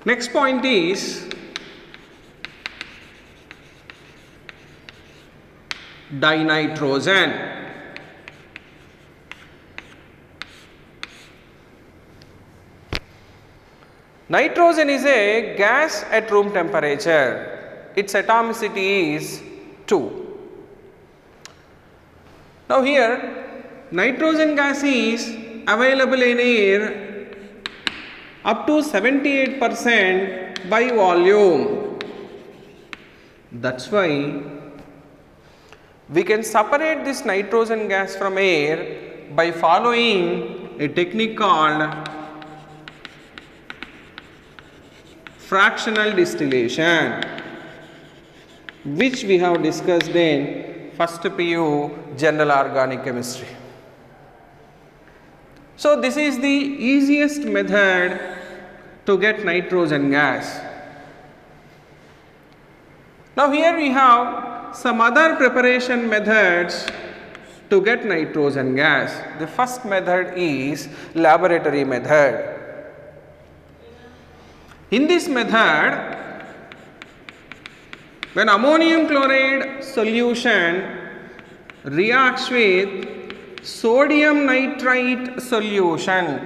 Next point is dinitrogen. Nitrogen is a gas at room temperature. Its atomicity is 2. Now here nitrogen gas is available in air up to 78% by volume. That's why we can separate this nitrogen gas from air by following a technique called fractional distillation, which we have discussed in first PU General Organic Chemistry. So this is the easiest method to get nitrogen gas. Now here we have some other preparation methods to get nitrogen gas. The first method is laboratory method. In this method, when ammonium chloride solution reacts with sodium nitrite solution,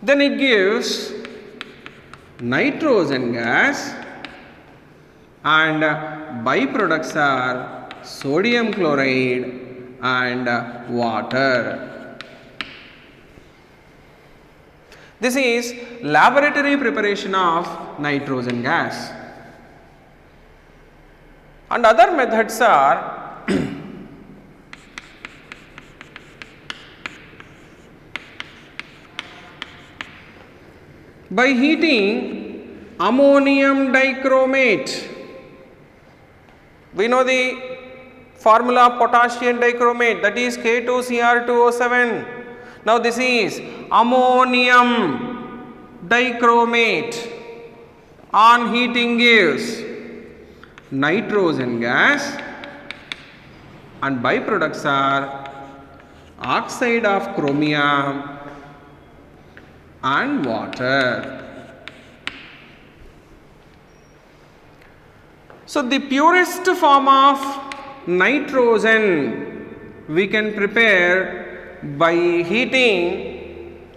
then it gives nitrogen gas, and byproducts are sodium chloride and water. This is laboratory preparation of nitrogen gas. And other methods are by heating ammonium dichromate. We know the formula of potassium dichromate, that is K2Cr2O7. Now this is ammonium dichromate. On heating gives nitrogen gas, and byproducts are oxide of chromium and water. So the purest form of nitrogen we can prepare by heating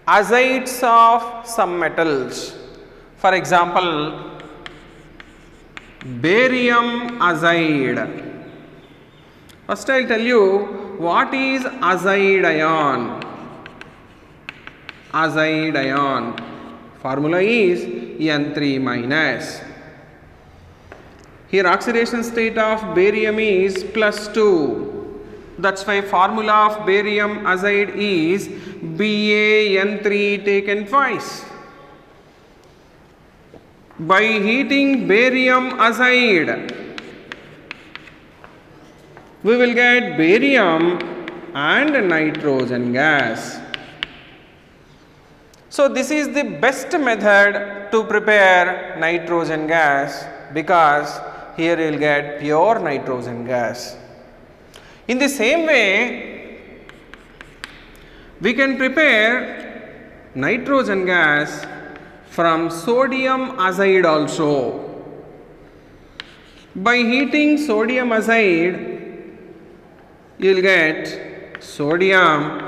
azides of some metals. For example, barium azide. First I will tell you what is azide ion. Azide ion formula is N3 minus. Here oxidation state of barium is +2. That's why formula of barium azide is BaN3 taken twice. By heating barium azide, we will get barium and nitrogen gas. So this is the best method to prepare nitrogen gas, because here you will get pure nitrogen gas. In the same way, we can prepare nitrogen gas from sodium azide also. By heating sodium azide, you will get sodium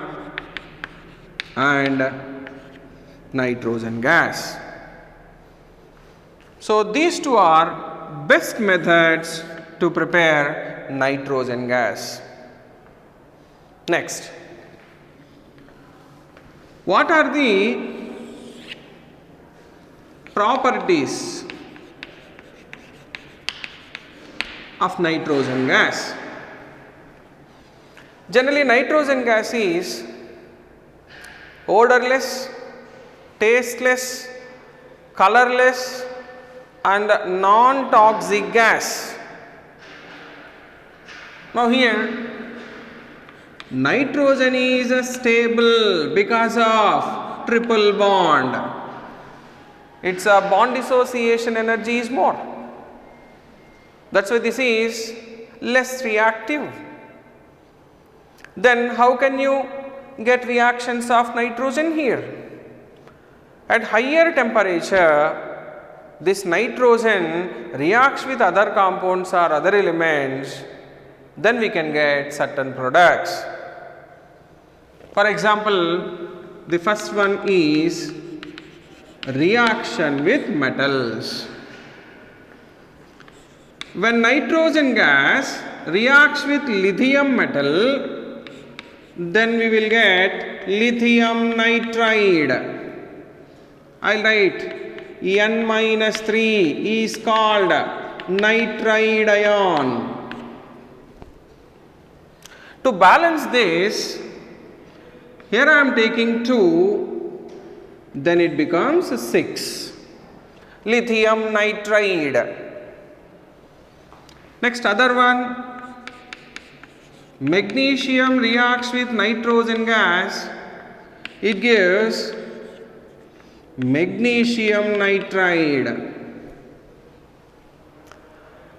and nitrogen gas. So these two are best methods to prepare nitrogen gas. Next, what are the properties of nitrogen gas? Generally, nitrogen gas is odorless, tasteless, colorless and non-toxic gas. Now here nitrogen is stable because of triple bond. Its bond dissociation energy is more. That's why this is less reactive. Then how can you get reactions of nitrogen here. At higher temperature, this nitrogen reacts with other compounds or other elements, then we can get certain products. For example, the first one is reaction with metals. When nitrogen gas reacts with lithium metal, then we will get lithium nitride. I'll write N-3 is called nitride ion. To balance this, here I am taking 2, then it becomes 6. Lithium nitride. Next, other one, magnesium reacts with nitrogen gas, it gives magnesium nitride.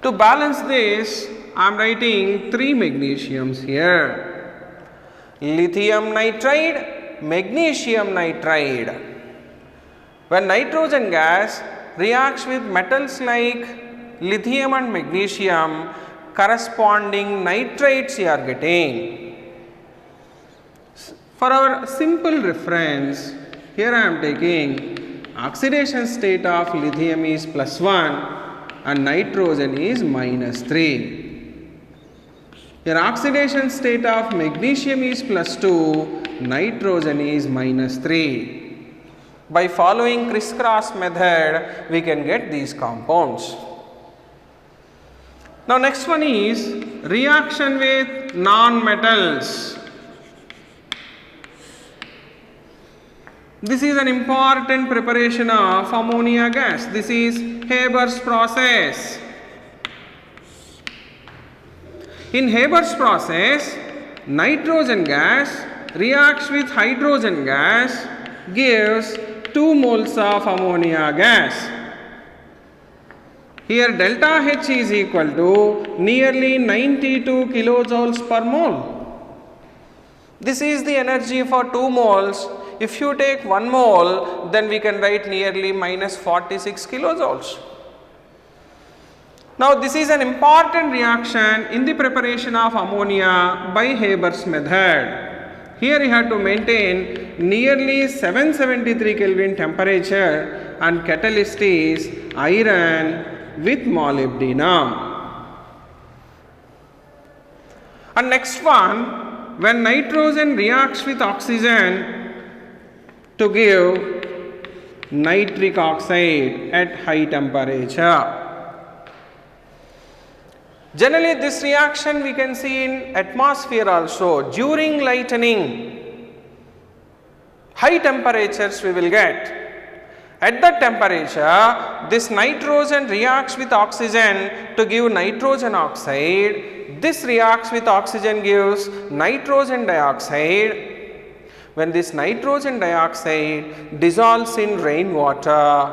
To balance this, I am writing 3 magnesiums here. Lithium nitride, magnesium nitride. When nitrogen gas reacts with metals like lithium and magnesium, corresponding nitrates you are getting. For our simple reference, here I am taking oxidation state of lithium is +1 and nitrogen is -3. Here oxidation state of magnesium is +2, nitrogen is -3. By following crisscross method, we can get these compounds. Now next one is reaction with non-metals. This is an important preparation of ammonia gas. This is Haber's process. In Haber's process, nitrogen gas reacts with hydrogen gas, gives 2 moles of ammonia gas. Here delta H is equal to nearly 92 kilojoules per mole. This is the energy for 2 moles. If you take 1 mole, then we can write nearly -46 kilojoules. Now this is an important reaction in the preparation of ammonia by Haber's method. Here you have to maintain nearly 773 Kelvin temperature and catalyst is iron with molybdenum. And next one, when nitrogen reacts with oxygen to give nitric oxide at high temperature. Generally this reaction we can see in atmosphere also. During lightning, high temperatures we will get. At that temperature, this nitrogen reacts with oxygen to give nitrogen oxide. This reacts with oxygen gives nitrogen dioxide. When this nitrogen dioxide dissolves in rainwater,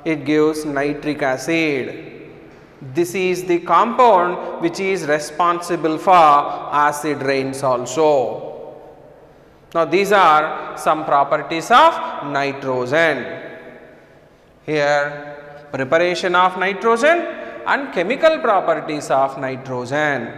it gives nitric acid. This is the compound which is responsible for acid rains also. Now these are some properties of nitrogen. Here preparation of nitrogen and chemical properties of nitrogen.